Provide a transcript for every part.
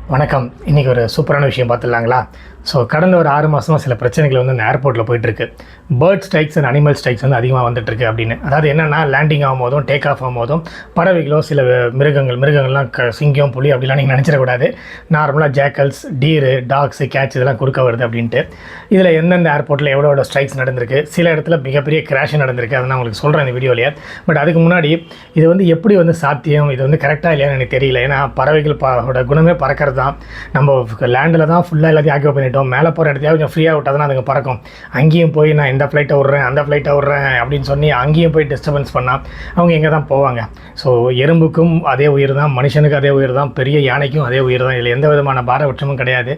வணக்கம். இன்றைக்கி ஒரு சூப்பரான விஷயம் பார்த்துடலாங்களா? கடந்த ஒரு 6 மாதமாக சில பிரச்சனைகள் வந்து இந்த ஏர்போர்ட்டில் போயிட்டுருக்கு. Bird strikes and animal strikes வந்து அதிகமாக வந்துட்டுருக்கு அப்படின்னு. அதாவது என்னென்னா, லேண்டிங் ஆகும்போதும் டேக் ஆஃப் ஆகும்போதும் பறவைகளோ சில மிருகங்கள்லாம் சிங்கம், புலி அப்படிலாம் நீங்கள் நினச்சிடக்கூடாது. நார்மலாக ஜேக்கல்ஸ், டீரு, டாக்ஸு, கேட்ச் இதெல்லாம் குறுக்க வருது அப்படின்ட்டு. இதில் எந்தெந்த ஏர்போர்ட்டில் எவ்வளோ ஸ்ட்ரைக்ஸ் நடந்திருக்கு, சில இடத்துல மிகப்பெரிய கிராஷ் நடந்திருக்கு. அதை நான் உங்களுக்கு சொல்கிறேன் இந்த வீடியோலேயே. பட் அதுக்கு முன்னாடி இது வந்து எப்படி வந்து சாத்தியம், இது வந்து கரெக்டாக இல்லையான்னு எனக்கு தெரியல. ஏன்னா பறவைகள் குணமே பறக்கிறது தான். நம்ம லேண்டில் தான் ஃபுல்லாக எல்லாத்தையும் ஆக்கியோ பண்ணிட்டோம். மேலே போகிற இடத்தையாவது கொஞ்சம் ஃப்ரீயாக விட்டால் தான் அதுங்க பறக்கும். அங்கேயும் போய் நான் இந்த ஃப்ளைட்டை விட்றேன், அந்த ஃப்ளைட்டை விட்றேன் அப்படின்னு சொல்லி அங்கேயும் போய் டிஸ்டர்பன்ஸ் பண்ணால் அவங்க எங்கே தான் போவாங்க? எறும்புக்கும் அதே உயிர் தான், மனுஷனுக்கு அதே உயிர் தான், பெரிய யானைக்கும் அதே உயிர் தான். இதில் எந்த விதமான பாரபட்சமும் கிடையாது.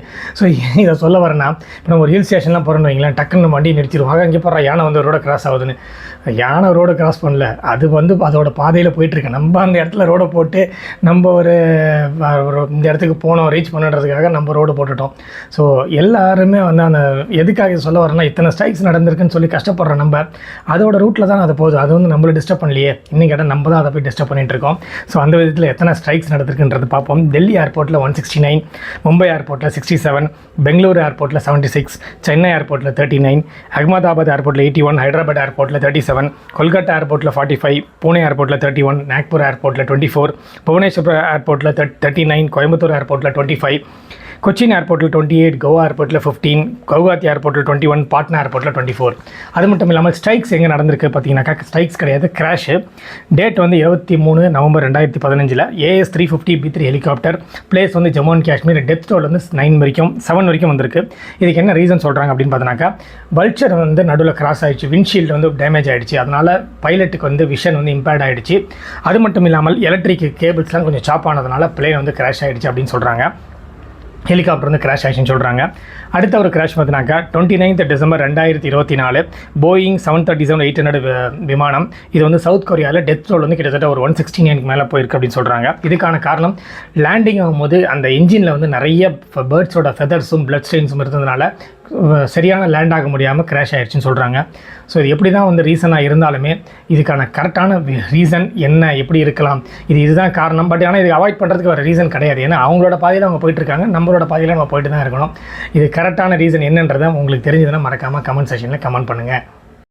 இதை சொல்ல வரேன்னா, இப்போ நம்ம ஒரு ஹில் ஸ்டேஷன்லாம் போகிறோன்னு வைங்களேன், டக்குன்னு நம்ம வண்டி நிறுத்திடுவாங்க. அங்கே போகிற யானை வந்து ரோடை கிராஸ் ஆகுதுன்னு. யானை ரோடை கிராஸ் பண்ணல, அது வந்து அதோட பாதையில் போயிட்டுருக்கு. நம்ம அந்த இடத்துல ரோடை போட்டு நம்ம இந்த இடத்துக்கு போனோம், ரீச் பண்ணுறதுக்காக நம்ம ரோடு போட்டுட்டோம். எல்லாருமே வந்து அந்த எதுக்காக சொல்ல வரேன்னா, இத்தனை ஸ்ட்ரைக்ஸ் நடந்திருக்குன்னு சொல்லி கஷ்டப்படுற நம்ம அதோட ரூட்டில் தான் அது போகுது. அது வந்து நம்மளை டிஸ்டர்ப் பண்ணலையே, இன்னும் கேட்டால் நம்ம தான் அதை போய் டிஸ்டர்ப் பண்ணிகிட்டு இருக்கோம். அந்த விதத்தில் எத்தனை ஸ்ட்ரைக்ஸ் நடந்திருக்குன்றது பார்ப்போம். டெல்லி ஏர்போர்ட்டில் 169, மும்பை ஏர்போர்ட்டில் 67, பெங்களூரு ஏர்போர்ட்டில் 76, சென்னை ஏர்போர்ட்டில் 39, அகமதாபாத் ஏர்போர்ட்டில் 81, ஹைதராபாத் ஏர்போர்ட்டில் 37, கொல்கத்தா ஏர்போர்ட்டில் 45, பூனே ஏர்போர்ட்டில் 31, நாக்பூர் ஏர்போர்ட்டில் 24, புவனேஸ்வர் ஏர்போர்ட்டில் 39, கோயம்புத்தூர் ஏர்போர்ட்டில் 25, கொச்சின் ஏர்போர்ட்டில் 28, கோவா ஏர்போர்ட்டில் 15, கவுகாத்தி ஏர்போர்ட்டில் 21, பாட்னா ஏர்போர்ட்டில் 24. அது மட்டும் இல்லாமல் ஸ்ட்ரைக்ஸ் எங்கே நடந்திருக்கு பார்த்தீங்கன்னாக்கா, ஸ்ட்ரைக்ஸ் கிடையாது, கிராஷு. டேட் வந்து 23 November 2015. AS 350 B3 helicopter. Place வந்து Jammu and Kashmir. Death toll வந்து 7 வரைக்கும் வந்திருக்கு. இதுக்கு என்ன ரீசன் சொல்கிறாங்க அப்படின்னு பார்த்தோன்னாக்கா, வல்ச்சர் வந்து நடுவில் கிராஸ் ஆகிடுச்சு, விண்ட்ஷீல்டு வந்து டேமேஜ் ஆகிடுச்சு. அதனால் பைலட்டுக்கு வந்து விஷன் வந்து இம்பேர்ட் ஆகிடுச்சு. அது மட்டும் இல்லாமல் எலக்ட்ரிக் கேபிள்ஸ்லாம் கொஞ்சம் சாப் ஆனதுனால பிளேன் வந்து கிராஷ் ஆகிடுச்சு அப்படின்னு சொல்கிறாங்க. ஹெலிகாப்டர் வந்து கிராஷ் ஆகிடுச்சுன்னு சொல்கிறாங்க. அடுத்த ஒரு கிராஷ் பார்த்தினாக்கா 29 டிசம்பர் 2024 போயிங் 737-800 விமானம். இது வந்து சவுத் கொரியாவில் டெத் டோல் வந்து கிட்டத்தட்ட ஒரு 169 மேலே போயிருக்கு அப்படின்னு சொல்கிறாங்க. இதுக்கான காரணம், லேண்டிங் ஆகும்போது அந்த இன்ஜினில் வந்து நிறைய பேர்ட்ஸோட ஃபெதர்ஸும் பிளட் ஸ்டெயின்ஸும் இருந்ததுனால சரியான லேண்ட் ஆக முடியாமல் கிராஷ் ஆகிடுச்சின்னு சொல்கிறாங்க. இது எப்படி தான் வந்து ரீசனாக இருந்தாலுமே இதுக்கான கரெக்டான ரீசன் என்ன, எப்படி இருக்கலாம், இதுதான் காரணம். பட் ஆனால் இதுக்கு அவாய்ட் பண்ணுறதுக்கு ஒரு ரீசன் கிடையாது. ஏன்னா அவங்களோட பாதையில் அவங்க போயிட்டுருக்காங்க, நம்மளோட பாதையில் நம்ம போயிட்டு தான் இருக்கணும். இது கரெக்டான ரீசன் என்னன்றதை உங்களுக்கு தெரிஞ்சதுன்னா மறக்காமல் கமெண்ட் செக்ஷனில் கமெண்ட் பண்ணுங்கள்.